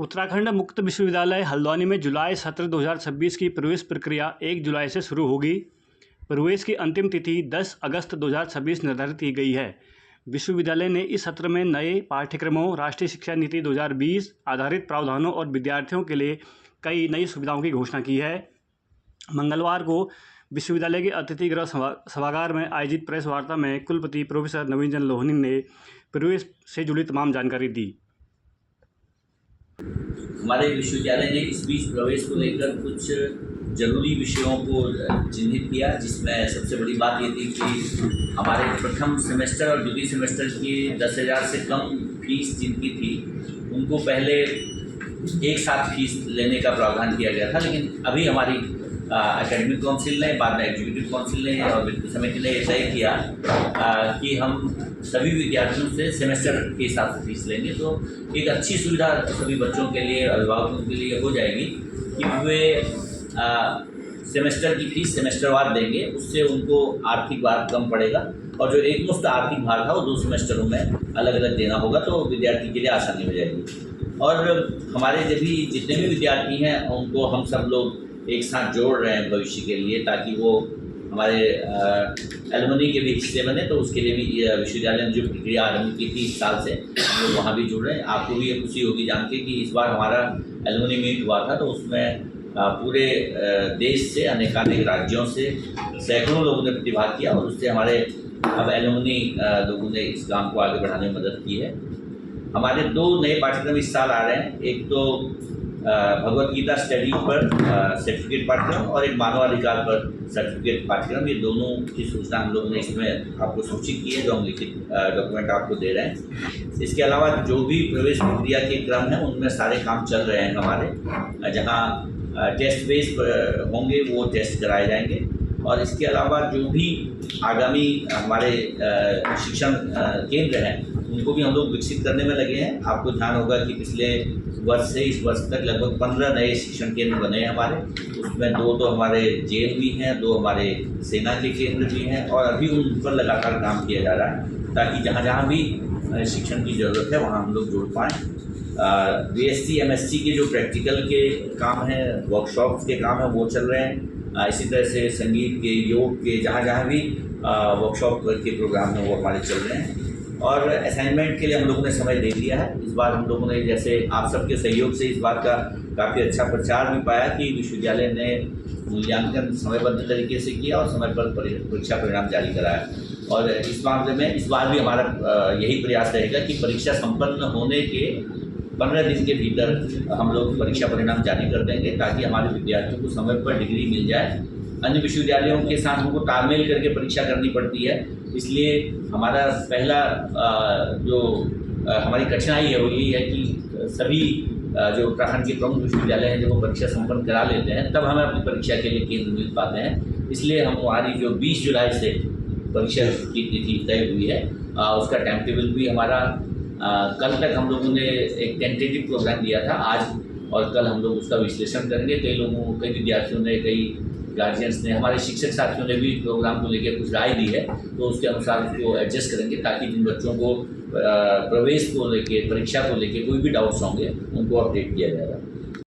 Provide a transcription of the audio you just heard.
उत्तराखंड मुक्त विश्वविद्यालय हल्द्वानी में जुलाई सत्र 2026 की प्रवेश प्रक्रिया 1 जुलाई से शुरू होगी। प्रवेश की अंतिम तिथि 10 अगस्त 2026 निर्धारित की गई है। विश्वविद्यालय ने इस सत्र में नए पाठ्यक्रमों, राष्ट्रीय शिक्षा नीति 2020 आधारित प्रावधानों और विद्यार्थियों के लिए कई नई सुविधाओं की घोषणा की है। मंगलवार को विश्वविद्यालय के अतिथि गृह सभागार में आयोजित प्रेस वार्ता में कुलपति प्रोफेसर नवीन चंद्र लोहनी ने प्रवेश से जुड़ी तमाम जानकारी दी। हमारे विश्वविद्यालय ने इस बीच प्रवेश को लेकर कुछ जरूरी विषयों को चिन्हित किया, जिसमें सबसे बड़ी बात ये थी कि हमारे प्रथम सेमेस्टर और द्वितीय सेमेस्टर की 10,000 से कम फीस जिनकी थी उनको पहले एक साथ फीस लेने का प्रावधान किया गया था। लेकिन अभी हमारी एकेडमिक काउंसिल ने, बाद में एग्जीक्यूटिव काउंसिल ने और वित्त समिति ने यह तय किया कि हम सभी विद्यार्थियों से सेमेस्टर के हिसाब से फीस लेंगे। तो एक अच्छी सुविधा सभी बच्चों के लिए, अभिभावकों के लिए हो जाएगी कि वे सेमेस्टर की फीस सेमेस्टरवार देंगे। उससे उनको आर्थिक भार कम पड़ेगा और जो एक मुश्त आर्थिक भार था वो 2 सेमेस्टरों में अलग अलग देना होगा, तो विद्यार्थी के लिए आसानी हो जाएगी। और हमारे जितने भी विद्यार्थी हैं उनको हम सब लोग एक साथ जोड़ रहे हैं भविष्य के लिए, ताकि वो हमारे एलुमनी के भी हिस्से बने। तो उसके लिए भी विश्वविद्यालय ने जो प्रक्रिया आरंभ की थी इस साल से, हम लोग वहाँ भी जुड़ रहे हैं। आपको भी ये खुशी होगी जान के कि इस बार हमारा एलुमनी मीट हुआ था, तो उसमें पूरे देश से अनेकानेक राज्यों से सैकड़ों लोगों ने प्रतिभाग किया और उससे हमारे अब एलुमनी लोगों ने इस काम को आगे बढ़ाने में मदद की है। हमारे 2 नए पाठ्यक्रम इस साल आ रहे हैं। एक तो भगवत गीता स्टडी पर सर्टिफिकेट पाठ्यक्रम और एक मानवाधिकार पर सर्टिफिकेट पाठ्यक्रम। ये दोनों की सूचना हम लोगों ने इसमें आपको सूचित की है, जो हम लिखित डॉक्यूमेंट आपको दे रहे हैं। इसके अलावा जो भी प्रवेश प्रक्रिया के क्रम हैं उनमें सारे काम चल रहे हैं हमारे। जहाँ टेस्ट बेस होंगे वो टेस्ट कराए जाएंगे और इसके अलावा जो भी आगामी हमारे शिक्षण केंद्र हैं उनको भी हम लोग विकसित करने में लगे हैं। आपको ध्यान होगा कि पिछले वर्ष से इस वर्ष तक लगभग 15 नए शिक्षण केंद्र बने हैं हमारे। उसमें 2 तो हमारे जेल भी हैं, 2 हमारे सेना के केंद्र भी हैं और अभी उन पर लगातार काम किया जा रहा है, ताकि जहाँ जहाँ भी शिक्षण की ज़रूरत है वहाँ हम लोग जुड़ पाएँ। BSc MSc के जो प्रैक्टिकल के काम हैं, वर्कशॉप्स के काम हैं, वो चल रहे हैं। इसी तरह से संगीत के, योग के, जहाँ जहाँ भी वर्कशॉप के प्रोग्राम हैं वो हमारे चल रहे हैं। और असाइनमेंट के लिए हम लोगों ने समय दे दिया है। इस बार हम लोगों ने, जैसे आप सबके सहयोग से इस बात का काफ़ी अच्छा प्रचार भी पाया कि विश्वविद्यालय ने मूल्यांकन समयबद्ध तरीके से किया और समय पर परीक्षा परिणाम जारी कराया। और इस मामले में इस बार भी हमारा यही प्रयास रहेगा कि परीक्षा संपन्न होने के 15 दिन के भीतर हम लोग परीक्षा परिणाम जारी कर देंगे, ताकि हमारे विद्यार्थियों को समय पर डिग्री मिल जाए। अन्य विश्वविद्यालयों के साथ हमको तालमेल करके परीक्षा करनी पड़ती है, इसलिए हमारा पहला जो हमारी कठिनाई है वो यही है कि सभी जो उत्तराखंड के प्रमुख विश्वविद्यालय हैं जब वो परीक्षा संपन्न करा लेते हैं तब हमें अपनी परीक्षा के लिए केंद्र मिल पाते हैं। इसलिए हमारी जो 20 जुलाई से परीक्षा की तिथि तय हुई है उसका टाइम टेबल भी हमारा कल तक हम लोगों ने एक टेंटेटिव प्रोग्राम दिया था। आज और कल हम लोग उसका विश्लेषण करेंगे। कई विद्यार्थियों ने, कई गार्जियंस ने, हमारे शिक्षक साथियों ने भी प्रोग्राम को लेकर कुछ राय दी है, तो उसके अनुसार उसको एडजस्ट करेंगे, ताकि जिन बच्चों को प्रवेश को लेकर, परीक्षा को लेकर कोई भी डाउट्स होंगे उनको अपडेट किया जाएगा।